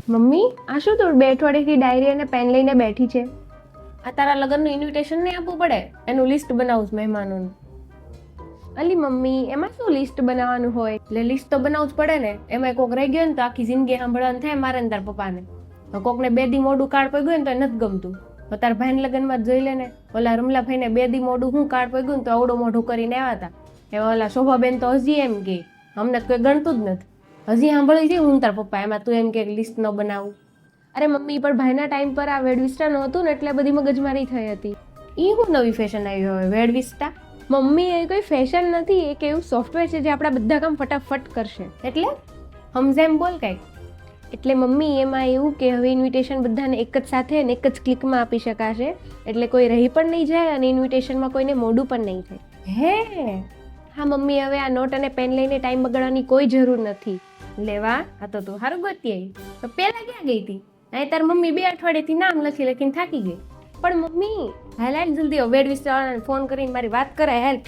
Mummy, આ શું તું 2 અઠવાડિયાથી ડાયરી અને પેન લઈને બેઠી છે? આ તારા લગ્નનું ઇન્વિટેશન નહીં આપવું પડે? એનું લિસ્ટ બનાવું છું મહેમાનોનું. અલી મમ્મી, એમાં શું લિસ્ટ બનાવવાનું હોય? એટલે લિસ્ટ તો બનાવવું જ પડે ને. એમાં કોક રહી ગયો ને તો આખી જિંદગી સાંભળવાનું થાય મારે ને તાર પપ્પાને. કોકને 2 દી મોડું કાર્ડ પડ્યું ને તો નથી ગમતું. તો તાર ભાઈને લગ્નમાં જ જોઈ લે ને. ઓલા રમલાભાઈને 2 દી મોડું હું કાર્ડ પડ્યું ને તો અવડું મોઢું કરીને આવ્યા હતા. એવા ઓલા શોભાબેન તો હજી એમ કે અમને કોઈ ગણતું જ નથી. હજી સાંભળી છે હું તાર પપ્પા, એમાં તું એમ કે લિસ્ટ ન બનાવું. અરે મમ્મી, પણ ભાઈના ટાઈમ પર આ વેડવિસ્ટા નહોતું ને એટલે બધી મગજમારી થઈ હતી. એ હું નવી ફેશન આવી હવે વેડવિસ્ટા? મમ્મી, એ કોઈ ફેશન નથી, એક એવું સોફ્ટવેર છે જે આપણા બધા કામ ફટાફટ કરશે. એટલે સમજેમ બોલ કાંઈક. એટલે મમ્મી, એમાં એવું કે હવે ઇન્વિટેશન બધાને એક જ સાથે અને એક જ ક્લિકમાં આપી શકાશે. એટલે કોઈ રહી પણ નહીં જાય અને ઇન્વિટેશનમાં કોઈને મોડું પણ નહીં થાય. હે હા મમ્મી, હવે આ નોટ અને પેન લઈને ટાઈમ બગાડવાની કોઈ જરૂર નથી. લેવા આ તો તું સારું ગોતી આવી. તો પહેલા ક્યાં ગઈ હતી? અહીં તાર મમ્મી 2 અઠવાડિયાથી નામ લખીને થાકી ગઈ. પણ મમ્મી, હાલ જલ્દી વેડવિસ્ટા વાળાને ફોન કરીને મારી વાત કરાય. હેલ્પ